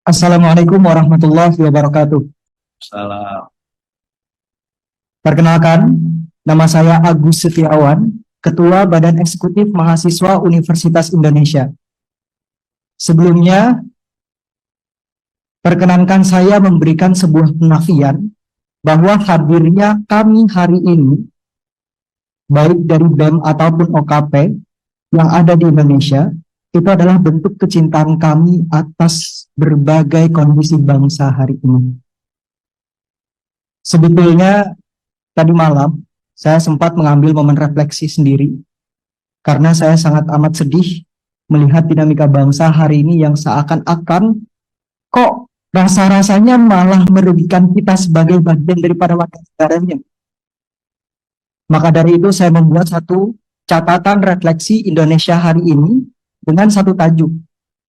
Assalamualaikum warahmatullahi wabarakatuh. Salah. Perkenalkan, nama saya Agus Setiawan, Ketua Badan Eksekutif Mahasiswa Universitas Indonesia. Sebelumnya, perkenankan saya memberikan sebuah penafian bahwa hadirnya kami hari ini, baik dari BEM ataupun OKP yang ada di Indonesia, itu adalah bentuk kecintaan kami atas berbagai kondisi bangsa hari ini. Sebetulnya tadi malam saya sempat mengambil momen refleksi sendiri karena saya sangat amat sedih melihat dinamika bangsa hari ini yang seakan-akan kok rasa-rasanya malah merugikan kita sebagai bagian daripada warga negaranya. Maka dari itu saya membuat satu catatan refleksi Indonesia hari ini dengan satu tajuk,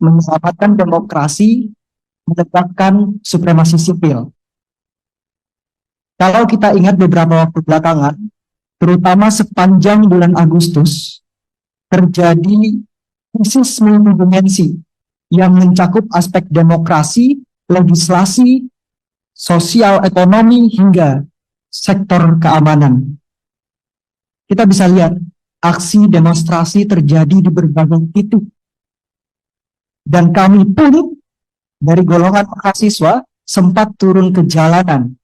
menyelamatkan demokrasi, menegakkan supremasi sipil. Kalau kita ingat beberapa waktu belakangan, terutama sepanjang bulan Agustus, terjadi krisis multidimensi yang mencakup aspek demokrasi, legislasi, sosial, ekonomi, hingga sektor keamanan. Kita bisa lihat aksi demonstrasi terjadi di berbagai titik. Dan kami pun dari golongan mahasiswa sempat turun ke jalanan,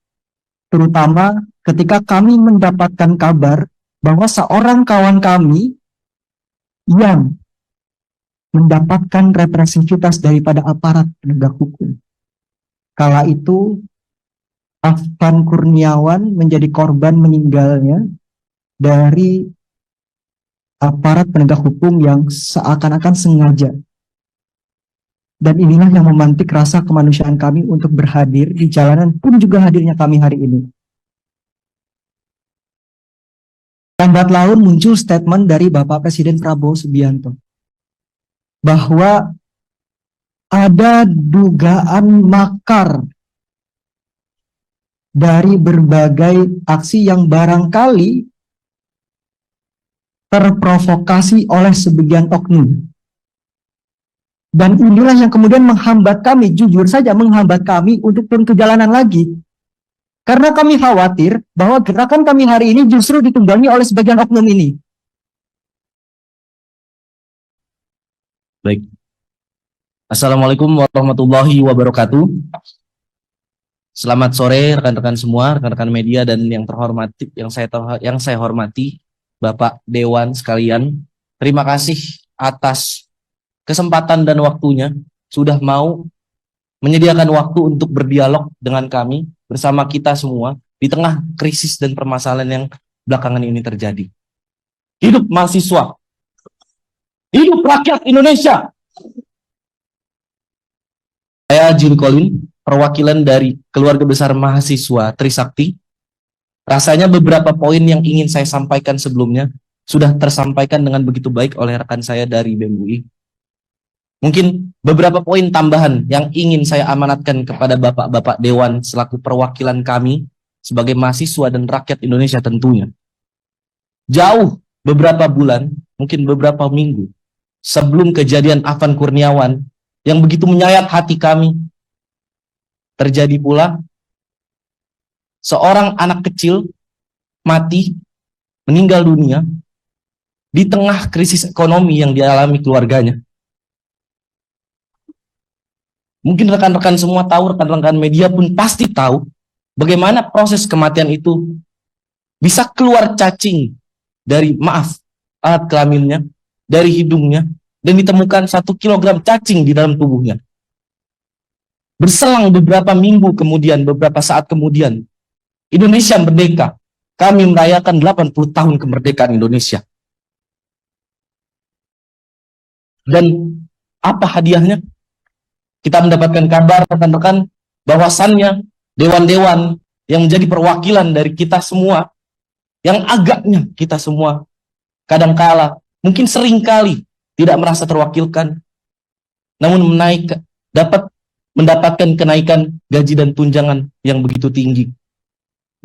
terutama ketika kami mendapatkan kabar bahwa seorang kawan kami yang mendapatkan represivitas daripada aparat penegak hukum. Kala itu Afan Kurniawan menjadi korban meninggalnya dari aparat penegak hukum yang seakan-akan sengaja. Dan inilah yang memantik rasa kemanusiaan kami untuk berhadir di jalanan pun juga hadirnya kami hari ini. Lambat laun muncul statement dari Bapak Presiden Prabowo Subianto bahwa ada dugaan makar dari berbagai aksi yang barangkali terprovokasi oleh sebagian oknum. Dan inilah yang kemudian menghambat kami, jujur saja menghambat kami untuk turun ke jalanan lagi. Karena kami khawatir bahwa gerakan kami hari ini justru ditunggangi oleh sebagian oknum ini. Baik. Assalamualaikum warahmatullahi wabarakatuh. Selamat sore rekan-rekan semua, rekan-rekan media dan yang terhormati, yang saya hormati, Bapak Dewan sekalian. Terima kasih atas kesempatan dan waktunya sudah mau menyediakan waktu untuk berdialog dengan kami bersama kita semua di tengah krisis dan permasalahan yang belakangan ini terjadi. Hidup mahasiswa, hidup rakyat Indonesia. Saya Jin Colin, perwakilan dari keluarga besar mahasiswa Trisakti. Rasanya beberapa poin yang ingin saya sampaikan sebelumnya sudah tersampaikan dengan begitu baik oleh rekan saya dari BEM UI. Mungkin beberapa poin tambahan yang ingin saya amanatkan kepada Bapak-Bapak Dewan selaku perwakilan kami sebagai mahasiswa dan rakyat Indonesia tentunya. Jauh beberapa bulan, mungkin beberapa minggu, sebelum kejadian Afan Kurniawan yang begitu menyayat hati kami, terjadi pula seorang anak kecil mati, meninggal dunia di tengah krisis ekonomi yang dialami keluarganya. Mungkin rekan-rekan semua tahu, rekan-rekan media pun pasti tahu bagaimana proses kematian itu bisa keluar cacing dari, alat kelaminnya, dari hidungnya, dan ditemukan 1 kilogram cacing di dalam tubuhnya. Berselang beberapa minggu kemudian, beberapa saat kemudian, Indonesia merdeka. Kami merayakan 80 tahun kemerdekaan Indonesia. Dan apa hadiahnya? Kita mendapatkan kabar rekan-rekan bahwasannya dewan-dewan yang menjadi perwakilan dari kita semua, yang agaknya kita semua kadangkala, mungkin seringkali tidak merasa terwakilkan, namun dapat mendapatkan kenaikan gaji dan tunjangan yang begitu tinggi.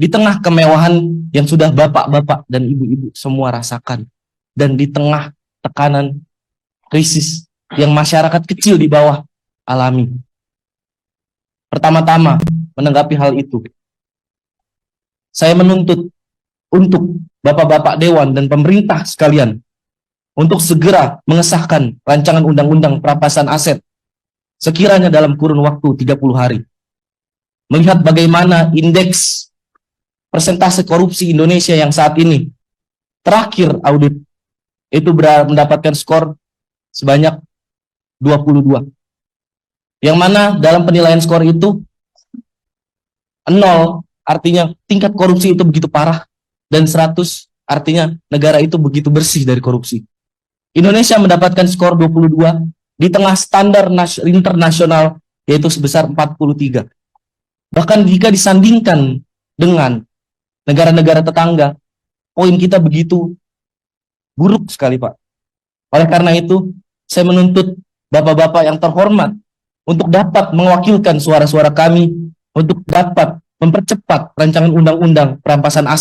Di tengah kemewahan yang sudah bapak-bapak dan ibu-ibu semua rasakan, dan di tengah tekanan krisis yang masyarakat kecil di bawah alami. Pertama-tama, menanggapi hal itu, saya menuntut untuk Bapak-Bapak Dewan dan pemerintah sekalian untuk segera mengesahkan rancangan undang-undang perampasan aset sekiranya dalam kurun waktu 30 hari. Melihat bagaimana indeks persentase korupsi Indonesia yang saat ini terakhir audit itu mendapatkan skor sebanyak 22. Yang mana dalam penilaian skor itu 0 artinya tingkat korupsi itu begitu parah, dan 100 artinya negara itu begitu bersih dari korupsi. Indonesia mendapatkan skor 22 di tengah standar internasional yaitu sebesar 43. Bahkan jika disandingkan dengan negara-negara tetangga, poin kita begitu buruk sekali, Pak. Oleh karena itu, saya menuntut Bapak-Bapak yang terhormat untuk dapat mewakilkan suara-suara kami, untuk dapat mempercepat rancangan undang-undang perampasan aset